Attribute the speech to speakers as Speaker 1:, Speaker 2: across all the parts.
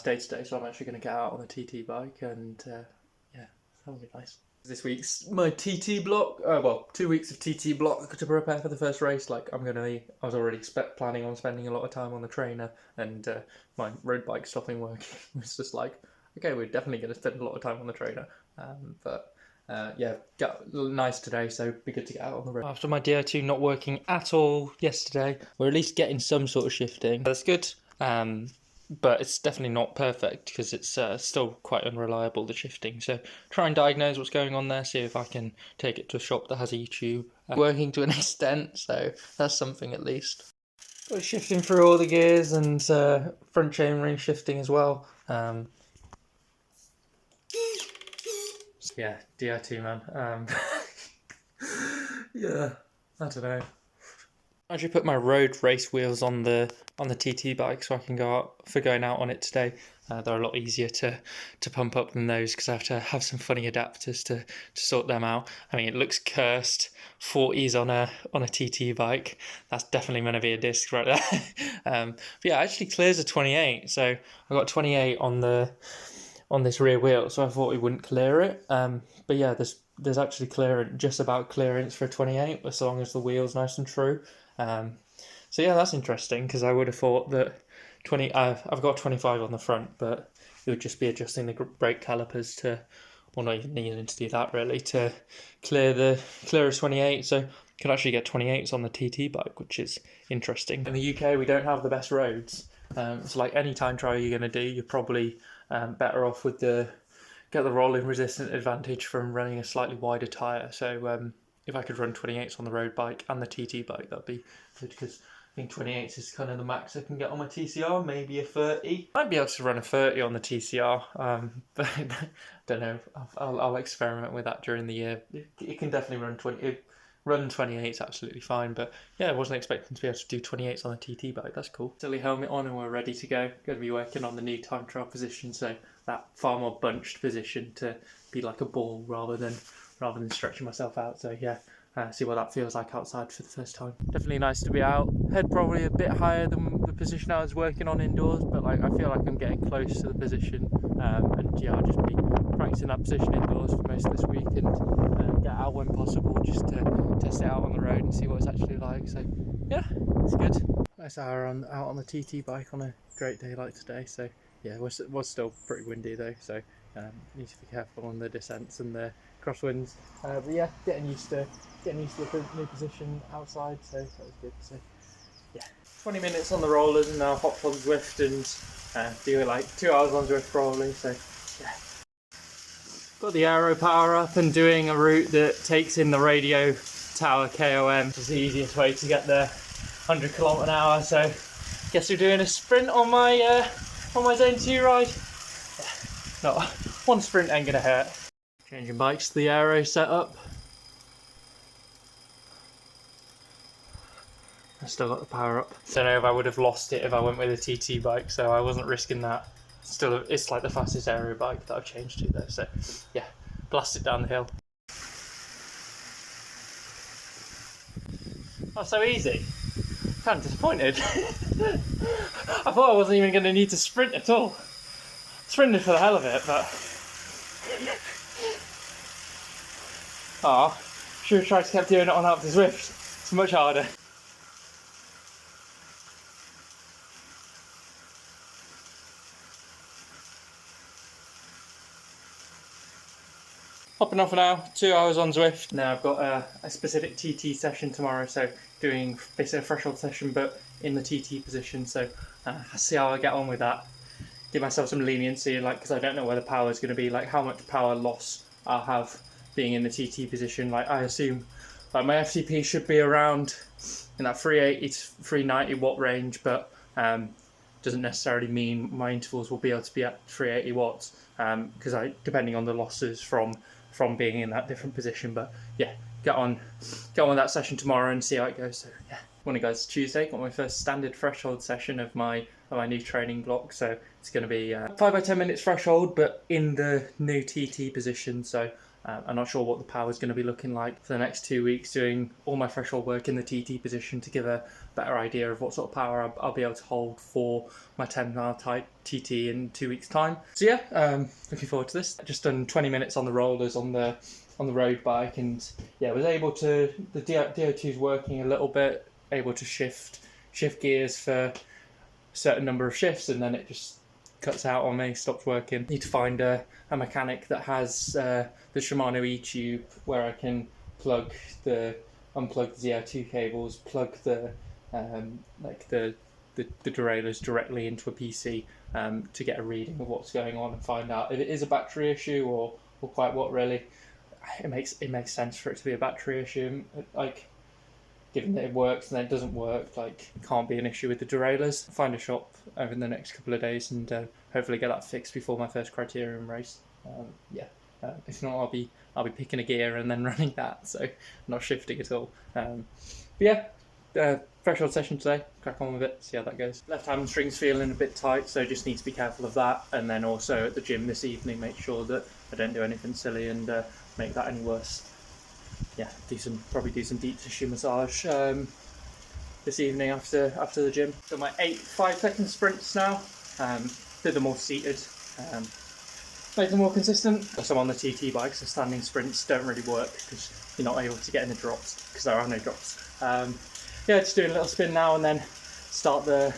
Speaker 1: Day today, so I'm actually going to get out on the TT bike and yeah, that'll be nice. This week's my TT block, well, 2 weeks of TT block to prepare for the first race. Like I was already planning on spending a lot of time on the trainer, and my road bike stopping working. It's just like, okay, we're definitely going to spend a lot of time on the trainer, yeah, got nice today, so be good to get out on the road. After my DI2 not working at all yesterday, we're at least getting some sort of shifting. That's good. But it's definitely not perfect because it's still quite unreliable, the shifting. So try and diagnose what's going on there, see if I can take it to a shop that has a YouTube working to an extent, so that's something at least. Got shifting through all the gears and front chainring shifting as well. Yeah, DI2 man. Yeah, I don't know. I actually put my road race wheels on the TT bike so I can go out for going out on it today. They're a lot easier to pump up than those because I have to have some funny adapters to sort them out. I mean, it looks cursed. 40s on a TT bike. That's definitely going to be a disc right there. But yeah, it actually clears a 28. So I got 28 on this rear wheel, so I thought it wouldn't clear it. But yeah, there's actually just about clearance for a 28 as long as the wheel's nice and true. So yeah, that's interesting because I would have thought that I've got 25 on the front, but it would just be adjusting the brake calipers or not even needing to do that really, to clear a 28. So you can actually get 28s on the TT bike, which is interesting. In the UK, we don't have the best roads. So like any time trial you're going to do, you're probably better off with get the rolling resistant advantage from running a slightly wider tyre. So if I could run 28s on the road bike and the TT bike, that'd be good because I think 28s is kind of the max I can get on my TCR, maybe a 30. Might be able to run a 30 on the TCR, but I don't know. I'll experiment with that during the year. It can definitely run 20. Run 28's absolutely fine, but yeah, I wasn't expecting to be able to do 28s on a TT bike. That's cool. Silly helmet on and we're ready to go. Going to be working on the new time trial position, so that far more bunched position to be like a ball rather than stretching myself out. So yeah, see what that feels like outside for the first time. Definitely nice to be out. Head probably a bit higher than the position I was working on indoors, but like I feel like I'm getting close to the position. And yeah, I'll just be practicing that position indoors for most of this week and get out when possible just to test it out on the road and see what it's actually like. So yeah, it's good. Nice hour out on the TT bike on a great day like today. So yeah, it was still pretty windy though, so need to be careful on the descents and the crosswinds. But yeah, getting used to the new position outside, so that was good. So yeah, 20 minutes on the rollers and now hopped on Zwift and doing like 2 hours on Zwift probably. So yeah, got the aero power up and doing a route that takes in the radio tower KOM, which is the easiest way to get there, 100 km/h. So guess we're doing a sprint on my zone 2 ride. Yeah, not one sprint ain't gonna hurt. Changing bikes to the aero setup. I still got the power up. Don't know if I would have lost it if I went with a TT bike, so I wasn't risking that. Still, it's like the fastest aero bike that I've changed to though, so yeah, blast it down the hill. Oh, so easy. Kind of disappointed. I thought I wasn't even going to need to sprint at all. Sprinted for the hell of it, but should have tried to keep doing it on up to Zwift. It's much harder. Hopping off now, 2 hours on Zwift. Now I've got a specific TT session tomorrow, so doing basically a threshold session but in the TT position, so I'll see how I get on with that. Give myself some leniency, like, because I don't know where the power is going to be, like how much power loss I'll have being in the TT position. Like I assume like my FTP should be around in that 380 to 390 watt range, but doesn't necessarily mean my intervals will be able to be at 380 watts because depending on the losses from being in that different position. But yeah, get on that session tomorrow and see how it goes. So yeah, morning guys, Tuesday, got my first standard threshold session of my new training block. So it's going to be 5 by 10 minutes threshold, but in the new TT position. So I'm not sure what the power is going to be looking like for the next 2 weeks, doing all my threshold work in the TT position to give a better idea of what sort of power I'll be able to hold for my 10-mile type TT in 2 weeks' time. So yeah, looking forward to this. Just done 20 minutes on the rollers on the road bike, and yeah, was able to, the DO2 is working a little bit, able to shift gears for a certain number of shifts, and then it just cuts out on me, stops working. Need to find a mechanic that has the Shimano E-tube where I can unplug the ZR2 cables, plug the derailleurs directly into a PC to get a reading of what's going on and find out if it is a battery issue or quite what really. It makes sense for it to be a battery issue, like given that it works and then it doesn't work, like it can't be an issue with the derailleurs. Find a shop over the next couple of days and hopefully get that fixed before my first criterium race. If not, I'll be picking a gear and then running that, so not shifting at all. Threshold session today, crack on with it, see how that goes. Left hamstring's feeling a bit tight, so just need to be careful of that, and then also at the gym this evening make sure that I don't do anything silly and make that any worse. Yeah, probably do some deep tissue massage this evening after the gym. Done my 8 5-second sprints now. Did them all seated. Make them more consistent. So on the TT bikes, the standing sprints don't really work because you're not able to get in the drops because there are no drops. Just doing a little spin now and then start the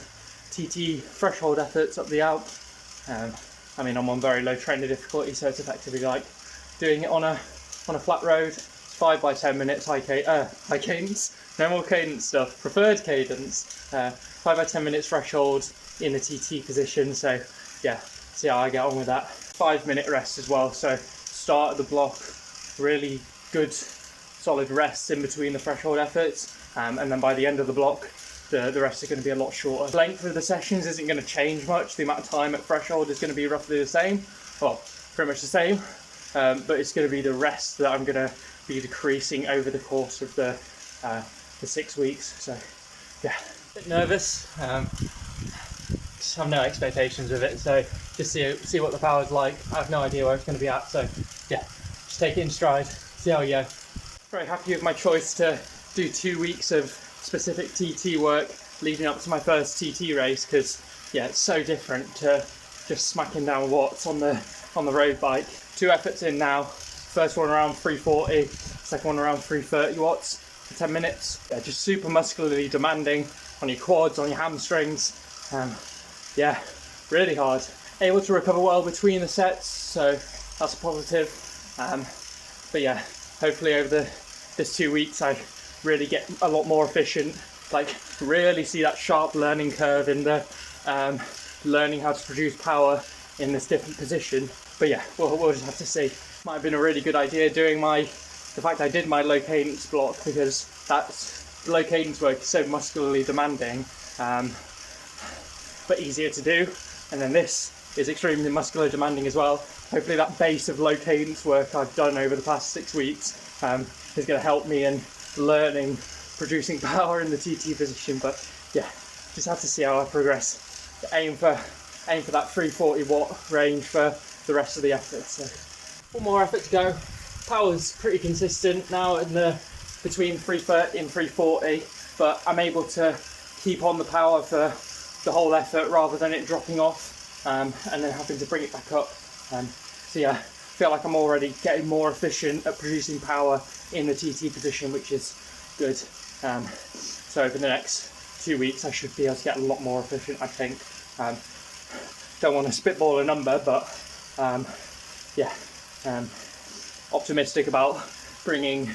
Speaker 1: TT threshold efforts up the Alp. I'm on very low trainer difficulty, so it's effectively like doing it on a flat road. 5 by 10 minutes high cadence, no more cadence stuff, preferred cadence, 5 by 10 minutes threshold in the TT position, so yeah, see how I get on with that. 5-minute rest as well, so start at the block, really good solid rests in between the threshold efforts, and then by the end of the block, the rest are going to be a lot shorter. The length of the sessions isn't going to change much, the amount of time at threshold is going to be roughly the same, well, pretty much the same, but it's going to be the rest that I'm going to be decreasing over the course of the 6 weeks. So yeah, a bit nervous. Just have no expectations of it. So just see what the power's like. I have no idea where it's going to be at. So yeah, just take it in stride. See how we go. Very happy with my choice to do 2 weeks of specific TT work leading up to my first TT race, because yeah, it's so different to just smacking down watts on the road bike. 2 efforts in now. First one around 340, second one around 330 watts for 10 minutes. Yeah, just super muscularly demanding on your quads, on your hamstrings. Really hard. Able to recover well between the sets, so that's a positive. But yeah, hopefully over this 2 weeks I really get a lot more efficient, like really see that sharp learning curve in the learning how to produce power in this different position. But yeah, we'll just have to see. Might have been a really good idea doing the fact I did my low cadence block, because that's low cadence work is so muscularly demanding, but easier to do. And then this is extremely muscular demanding as well. Hopefully that base of low cadence work I've done over the past 6 weeks is going to help me in learning producing power in the TT position. But yeah, just have to see how I progress. Aim for that 340 watt range for the rest of the effort. So 1 more effort to go. Power's pretty consistent now in between 330 and 340, but I'm able to keep on the power for the whole effort rather than it dropping off and then having to bring it back up. So yeah, I feel like I'm already getting more efficient at producing power in the TT position, which is good. So over the next 2 weeks I should be able to get a lot more efficient, I think. Don't want to spitball a number, but optimistic about bringing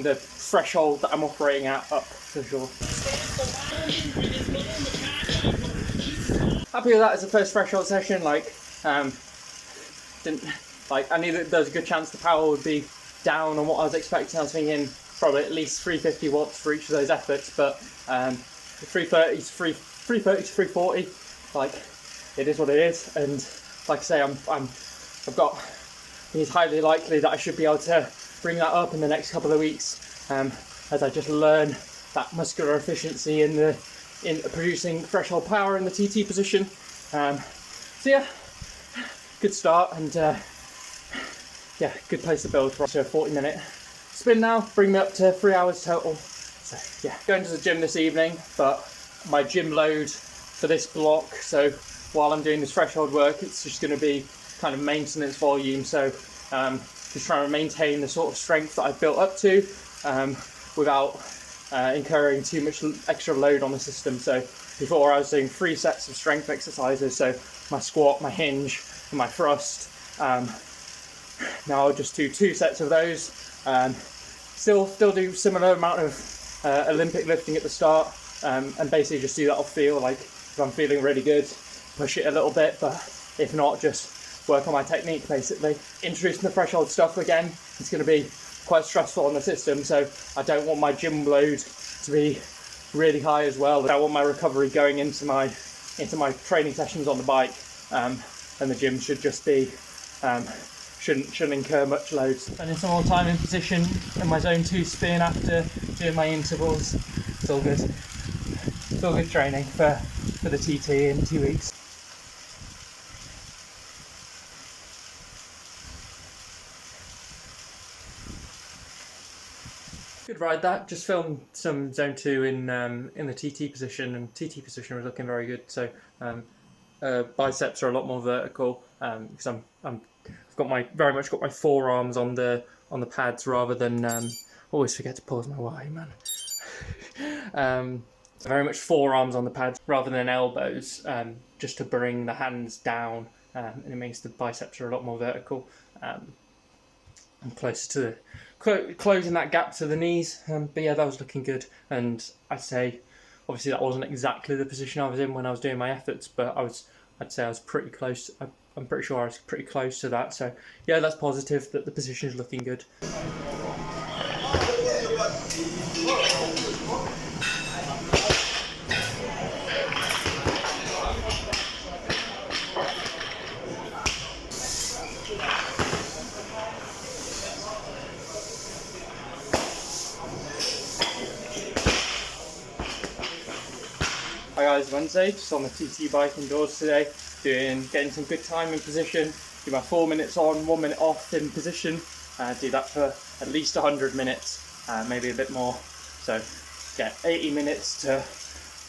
Speaker 1: the threshold that I'm operating at up for sure. Happy with that as a first threshold session. I knew that there was a good chance the power would be down on what I was expecting. I was thinking probably at least 350 watts for each of those efforts, but 330 to 340, it is what it is. And like I say, it's highly likely that I should be able to bring that up in the next couple of weeks as I just learn that muscular efficiency in producing threshold power in the TT position. So yeah, good start, and yeah, good place to build for a 40-minute spin now, bring me up to 3 hours total. So yeah, going to the gym this evening, but my gym load for this block, so while I'm doing this threshold work, it's just going to be kind of maintenance volume, so just trying to maintain the sort of strength that I've built up to without incurring too much extra load on the system. So before I was doing 3 sets of strength exercises, so my squat, my hinge and my thrust. Now I'll just do 2 sets of those. Still do similar amount of Olympic lifting at the start, and basically just do that off feel. Like if I'm feeling really good, push it a little bit, but if not, just work on my technique basically. Introducing the threshold stuff again, it's going to be quite stressful on the system, so I don't want my gym load to be really high as well. I want my recovery going into my training sessions on the bike, and the gym should just be shouldn't incur much load. Spending some more time in position in my zone 2 spin after doing my intervals. It's all good. It's all good training for the TT in 2 weeks. Good ride that. Just filmed some zone 2 in the TT position, and TT position was looking very good. So biceps are a lot more vertical because I've very much got my forearms on the pads rather than always forget to pause my Y, man. Very much forearms on the pads rather than elbows, just to bring the hands down, and it makes the biceps are a lot more vertical. I'm closer to closing that gap to the knees, but yeah, that was looking good. And I'd say obviously that wasn't exactly the position I was in when I was doing my efforts, but I'd say I was pretty close. I'm pretty sure I was pretty close to that, so yeah, that's positive that the position is looking good. Hi guys, Wednesday, just on the TT bike indoors today, getting some good time in position, do my 4 minutes on, 1 minute off in position, do that for at least 100 minutes, maybe a bit more, so get 80 minutes to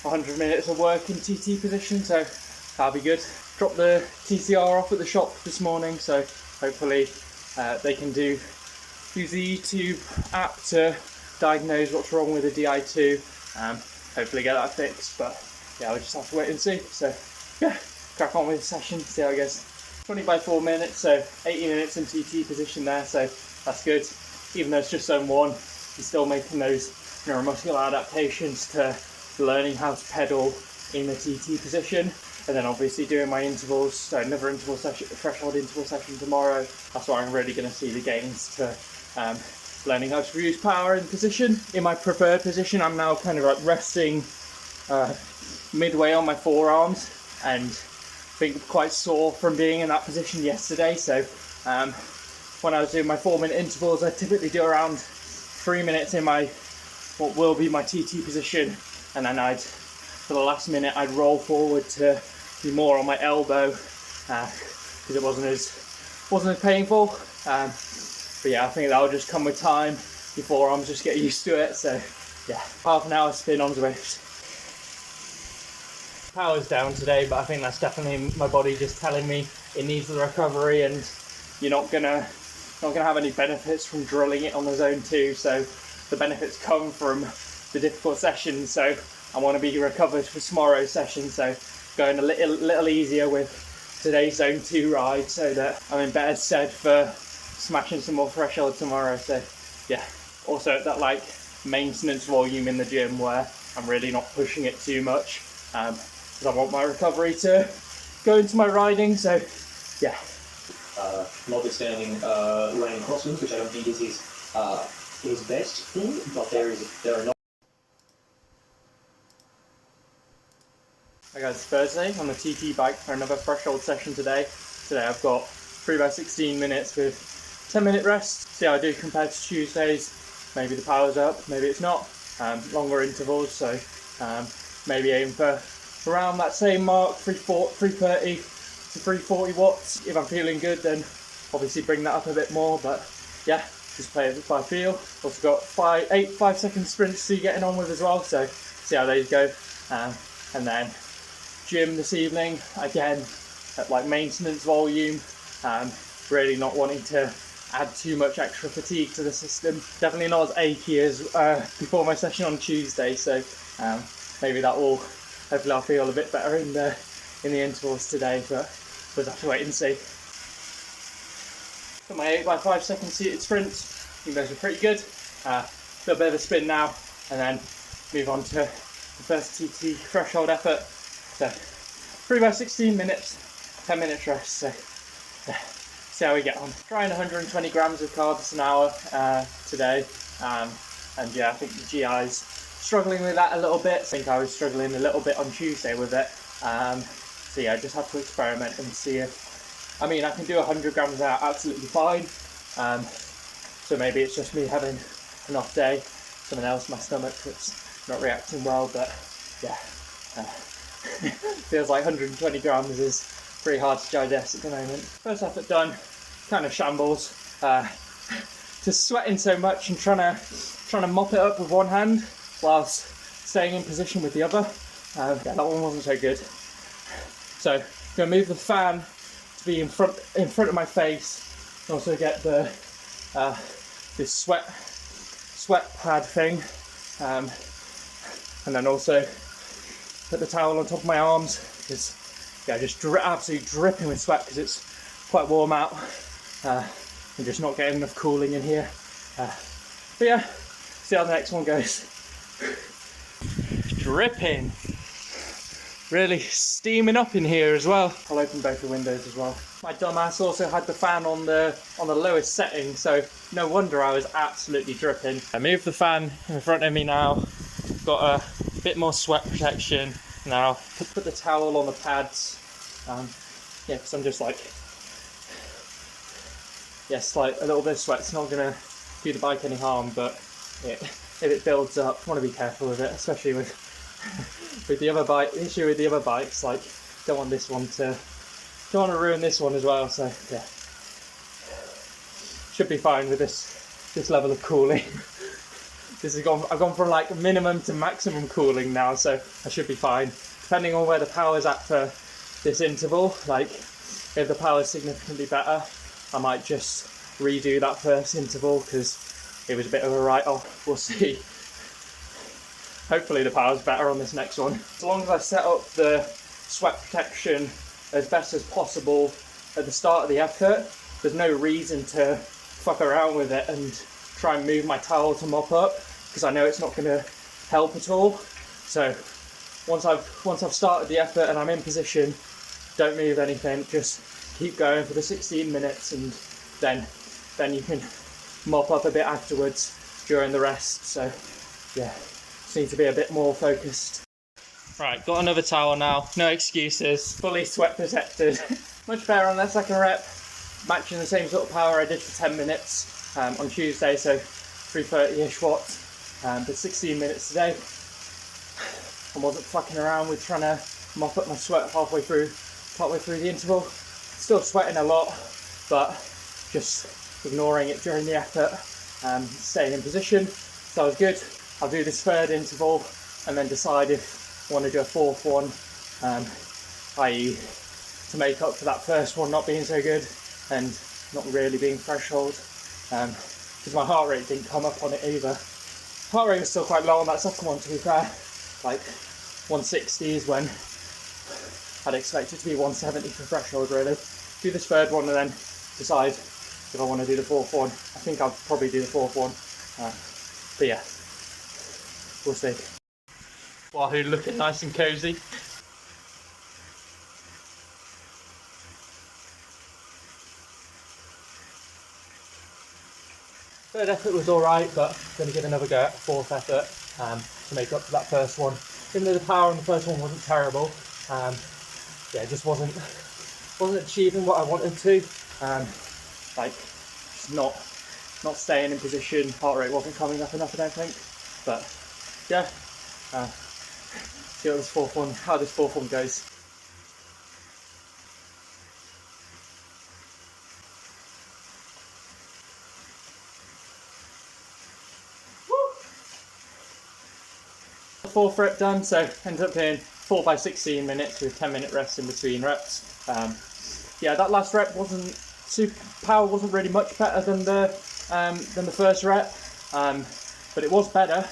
Speaker 1: 100 minutes of work in TT position, so that'll be good. Dropped the TCR off at the shop this morning, so hopefully they can use the YouTube app to diagnose what's wrong with the Di2, hopefully get that fixed, but yeah, we'll just have to wait and see. So yeah, crack on with the session, see how it goes. 20 by 4 minutes, so 80 minutes in TT position there, so that's good. Even though it's just zone 1, you're still making those neuromuscular adaptations to learning how to pedal in the TT position. And then obviously doing my intervals, so another interval session, threshold interval session tomorrow. That's where I'm really going to see the gains to learning how to produce power in position. In my preferred position, I'm now kind of like resting midway on my forearms, and I think quite sore from being in that position yesterday. So when I was doing my 4 minute intervals, I typically do around 3 minutes in what will be my TT position, and then for the last minute I'd roll forward to be more on my elbow because it wasn't as painful. But yeah, I think that'll just come with time. Your forearms just get used to it. So yeah, half an hour spin on Zwift. Power's down today, but I think that's definitely my body just telling me it needs the recovery, and you're not gonna have any benefits from drilling it on the zone 2. So the benefits come from the difficult sessions. So I want to be recovered for tomorrow's session. So going a little easier with today's zone 2 ride, so that I'm in better stead for smashing some more threshold tomorrow. So yeah, also at that like maintenance volume in the gym where I'm really not pushing it too much, because I want my recovery to go into my riding. So yeah,
Speaker 2: notwithstanding running crosswinds, which I don't think is his best thing, but there are not.
Speaker 1: Hi guys, it's Thursday on the TT bike for another threshold session today. Today I've got 3 by 16 minutes with 10-minute rest. See how I do compared to Tuesdays. Maybe the power's up, maybe it's not. Longer intervals, so maybe aim for around that same mark, 330 to 340 watts. If I'm feeling good, then obviously bring that up a bit more, but yeah, just play it by feel. Also got 5-second sprints to be getting on with as well, so see how those go. And then gym this evening, again, at like maintenance volume, really not wanting to add too much extra fatigue to the system. Definitely not as achy as before my session on Tuesday, so maybe that will, hopefully I'll feel a bit better in the intervals today, but we'll have to wait and see. For my 8x5-second seated sprints, I think those are pretty good. A little bit of a spin now, and then move on to the first TT threshold effort. So 3x16 minutes, 10 minutes rest, so see how we get on. Trying 120 grams of carbs an hour today, and yeah, I think the GI's struggling with that a little bit. I think I was struggling a little bit on Tuesday with it, so yeah, I just have to experiment and see if, I mean, I can do 100 grams out absolutely fine, so maybe it's just me having an off day, something else in my stomach that's not reacting well, but yeah, feels like 120 grams is pretty hard to digest at the moment. First effort done, kind of shambles. Just sweating so much and trying to mop it up with one hand whilst staying in position with the other. Yeah, that one wasn't so good. So I'm gonna move the fan to be in front of my face, and also get the this sweat pad thing, and then also put the towel on top of my arms, because yeah, just absolutely dripping with sweat because it's quite warm out, and just not getting enough cooling in here. But yeah, see how the next one goes. Dripping, really steaming up in here as well. I'll open both the windows as well. My dumbass also had the fan on the lowest setting, so no wonder I was absolutely dripping. I moved the fan in front of me now, got a bit more sweat protection. Now put the towel on the pads, yeah, because I'm just like, yes, like a little bit of sweat's not gonna do the bike any harm, but if it builds up, I want to be careful with it, especially with the other bike. The issue with the other bikes, like, don't want to ruin this one as well. So yeah, should be fine with this level of cooling. I've gone from like minimum to maximum cooling now, so I should be fine. Depending on where the power's at for this interval, like if the power's significantly better, I might just redo that first interval because it was a bit of a write-off. We'll see. Hopefully the power's better on this next one. As long as I set up the sweat protection as best as possible at the start of the effort, there's no reason to fuck around with it and try and move my towel to mop up, because I know it's not going to help at all. So once I've started the effort and I'm in position, don't move anything, just keep going for the 16 minutes, and then you can mop up a bit afterwards during the rest. So yeah, just need to be a bit more focused. Right, got another towel now, no excuses, fully sweat protected. Much better on that second rep, matching the same sort of power I did for 10 minutes on Tuesday, so 330-ish watts, but 16 minutes today. I wasn't fucking around with trying to mop up my sweat partway through the interval. Still sweating a lot, but just ignoring it during the effort, staying in position. So that was good. I'll do this third interval and then decide if I want to do a fourth one, i.e. to make up for that first one not being so good and not really being threshold, because my heart rate didn't come up on it either. Heart rate was still quite low on that second one, to be fair, like 160s when I'd expect it to be 170 for threshold really. Do this third one and then decide if I want to do the fourth one. I think I'll probably do the fourth one, but yeah, we'll see. Wahoo, looking nice and cozy. Third effort was alright, but I'm going to give another go at the fourth effort to make up for that first one. Even though the power on the first one wasn't terrible, yeah, it just wasn't achieving what I wanted to. Like, just not staying in position, heart rate wasn't coming up enough, I don't think. But yeah, see how this fourth one goes. Fourth rep done, so ended up doing 4 by 16 minutes with 10-minute rests in between reps. Yeah, that last rep power wasn't really much better than the first rep, but it was better.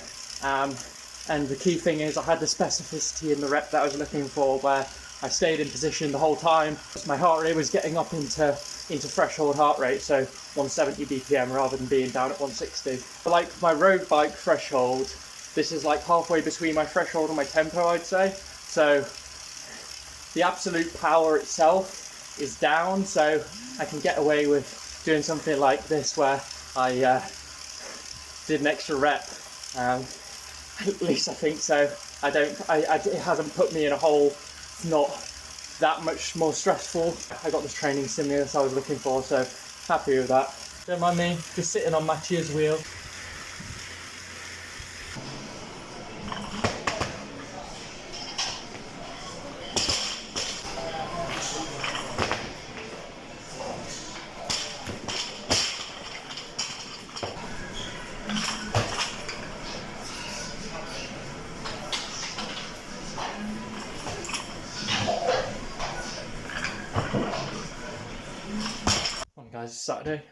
Speaker 1: And the key thing is I had the specificity in the rep that I was looking for, where I stayed in position the whole time. My heart rate was getting up into threshold heart rate, so 170 BPM rather than being down at 160. But like my road bike threshold, this is like halfway between my threshold and my tempo, I'd say. So the absolute power itself is down, so I can get away with doing something like this where I did an extra rep. At least I think so. It hasn't put me in a hole. It's not that much more stressful. I got this training stimulus I was looking for, so happy with that. Don't mind me just sitting on Mathieu's wheel. Guys, it's Saturday.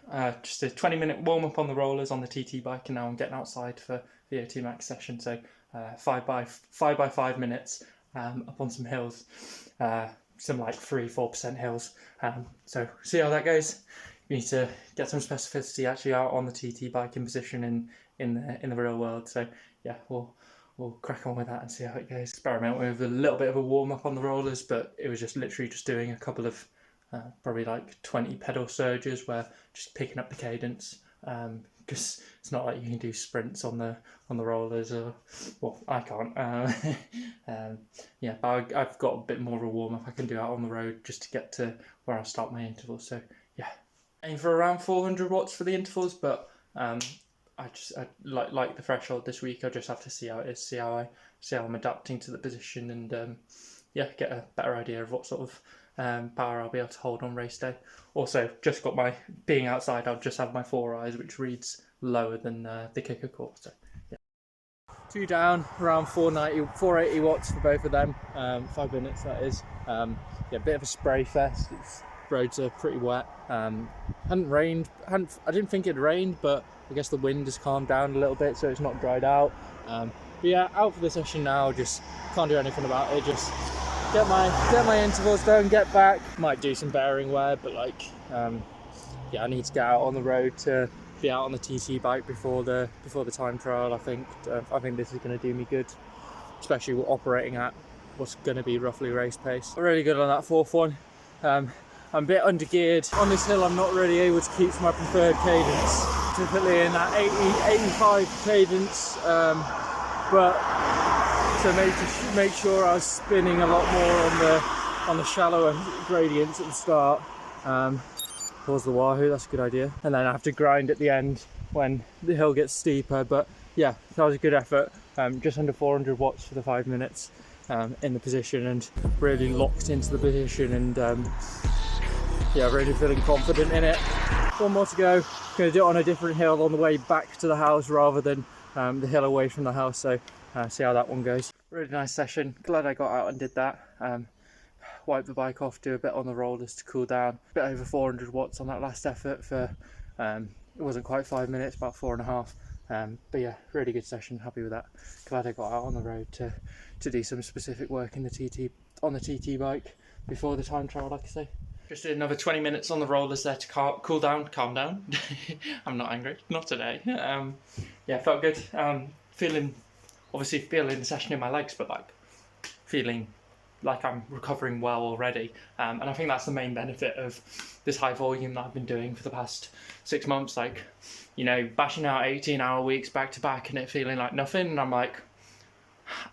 Speaker 1: Just a 20-minute warm up on the rollers on the TT bike, and now I'm getting outside for the O2 Max session. So 5 by 5 minutes up on some hills, some like 3-4% hills. So see how that goes. You need to get some specificity actually out on the TT bike in position in the real world. So yeah, we'll crack on with that and see how it goes. Experiment with a little bit of a warm up on the rollers, but it was just literally just doing a couple of probably like 20 pedal surges, where just picking up the cadence, because it's not like you can do sprints on the rollers, or well, I can't. Yeah, but I've got a bit more of a warm up I can do out on the road just to get to where I start my intervals. So yeah, aim for around 400 watts for the intervals, but I like the threshold this week. I just have to see how it is, see how I'm adapting to the position, and yeah, get a better idea of what sort of power I'll be able to hold on race day. Also, just got my being outside, I'll just have my 4 eyes, which reads lower than the kicker core. So yeah, 2 down, around 480 watts for both of them. 5 minutes that is. Yeah, bit of a spray fest. Roads are pretty wet. Hadn't rained. I didn't think it rained, but I guess the wind has calmed down a little bit, so it's not dried out. But yeah, out for the session now. Just can't do anything about it. Just get my intervals done, get back. Might do some bearing wear, but like, yeah, I need to get out on the road to be out on the TT bike before the time trial. I think this is going to do me good, especially operating at what's going to be roughly race pace. Really good on that 4th one. I'm a bit undergeared on this hill. I'm not really able to keep my preferred cadence, typically in that 80-85 cadence, but to make sure I was spinning a lot more on the shallower gradients at the start. Pause the wahoo, that's a good idea. And then I have to grind at the end when the hill gets steeper. But yeah, that was a good effort. Just under 400 watts for the 5 minutes in the position, and really locked into the position, and yeah, really feeling confident in it. 1 more to go. Going to do it on a different hill on the way back to the house rather than the hill away from the house. So see how that one goes. Really nice session. Glad I got out and did that. Wipe the bike off, do a bit on the rollers to cool down. A bit over 400 watts on that last effort for, it wasn't quite 5 minutes, about 4.5. But yeah, really good session, happy with that. Glad I got out on the road to do some specific work on the TT bike before the time trial, like I say. Just did another 20 minutes on the rollers there to calm down. I'm not angry, not today. Yeah, felt good. Feeling the session in my legs, but like feeling like I'm recovering well already. And I think that's the main benefit of this high volume that I've been doing for the past 6 months. Like, you know, bashing out 18-hour weeks back to back and it feeling like nothing. And I'm like,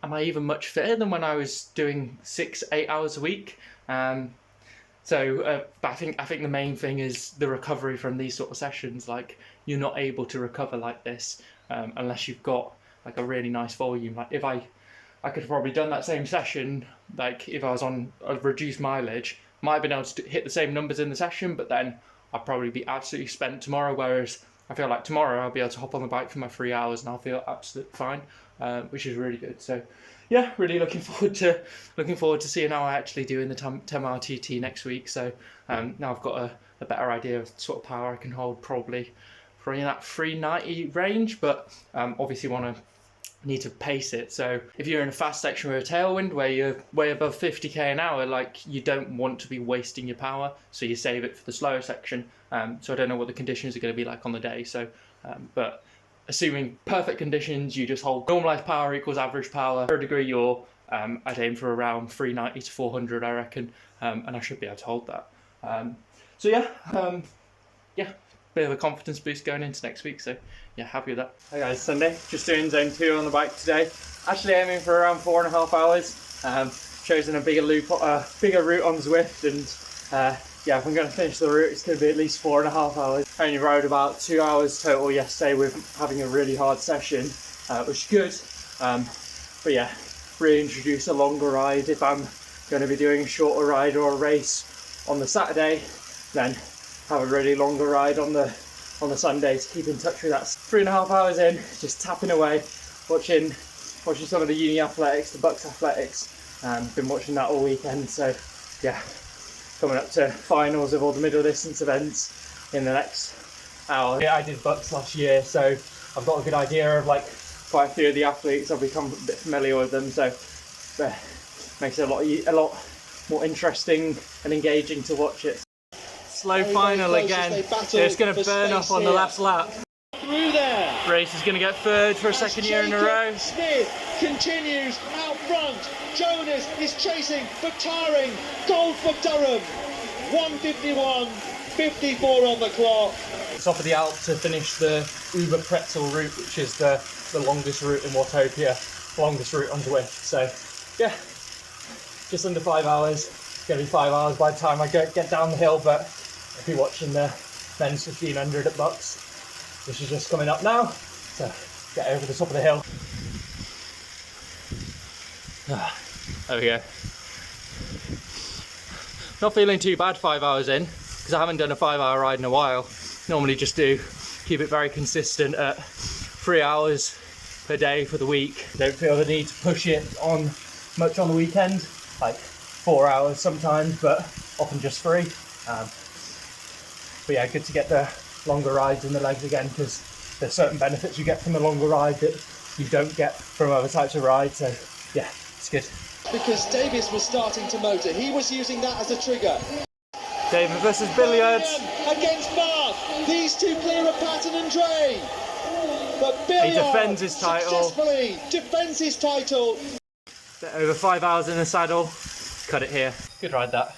Speaker 1: am I even much fitter than when I was doing 6-8 hours a week? But I think the main thing is the recovery from these sort of sessions. Like, you're not able to recover like this unless you've got like a really nice volume. Like, if I could have probably done that same session, like if I was on a reduced mileage, might have been able to hit the same numbers in the session, but then I'd probably be absolutely spent tomorrow. Whereas I feel like tomorrow I'll be able to hop on the bike for my 3 hours and I'll feel absolutely fine, which is really good. So yeah, really looking forward to seeing how I actually do in the 10-mile TT next week. So now I've got a better idea of the sort of power I can hold, probably in that 390 range, but obviously need to pace it. So if you're in a fast section with a tailwind where you're way above 50k an hour, like, you don't want to be wasting your power, so you save it for the slower section. So I don't know what the conditions are going to be like on the day, so but assuming perfect conditions, you just hold normalized power equals average power. For a degree, I'd aim for around 390 to 400, I reckon, and I should be able to hold that. So yeah, bit of a confidence boost going into next week, so yeah, happy with that. Hi guys, Sunday, just doing zone 2 on the bike today. Actually aiming for around 4.5 hours. Chosen a bigger route on Zwift, and yeah, if I'm going to finish the route, it's going to be at least 4.5 hours. I only rode about 2 hours total yesterday with having a really hard session, which is good. But yeah, really introduce a longer ride. If I'm going to be doing a shorter ride or a race on the Saturday, then have a really longer ride on the Sunday to keep in touch with that. 3.5 hours in, just tapping away, watching some of the uni athletics, the Bucks athletics. Been watching that all weekend, so yeah, coming up to finals of all the middle distance events in the next hour. Yeah, I did Bucks last year, so I've got a good idea of like quite a few of the athletes. I've become a bit familiar with them, so makes it a lot more interesting and engaging to watch it. Slow final again. It's going to burn up on the last lap.
Speaker 3: Through there.
Speaker 1: Race is going to get third for a second year in a row.
Speaker 3: Smith continues out front. Jonas is chasing but tiring. Gold for Durham. 1:51.54 on the clock.
Speaker 1: Top of the Alp to finish the Uber Pretzel route, which is the longest route in Watopia, longest route on Zwift. So yeah, just under 5 hours. It's going to be 5 hours by the time I get down the hill, but I'll be watching the men's 1500 at Bucks, which is just coming up now, so get over the top of the hill. There we go. Not feeling too bad 5 hours in, because I haven't done a 5-hour ride in a while. Normally just keep it very consistent at 3 hours per day for the week. Don't feel the need to push it on much on the weekend, like 4 hours sometimes, but often just 3. But yeah, good to get the longer rides in the legs again, because there's certain benefits you get from the longer ride that you don't get from other types of rides. So yeah, it's good.
Speaker 3: Because Davis was starting to motor, he was using that as a trigger.
Speaker 1: David versus Billiards.
Speaker 3: Against Mark, these two clear of Patton and Dre. But Billiards
Speaker 1: He defends his title.
Speaker 3: Successfully defends his title.
Speaker 1: Over 5 hours in the saddle. Cut it here. Good ride that.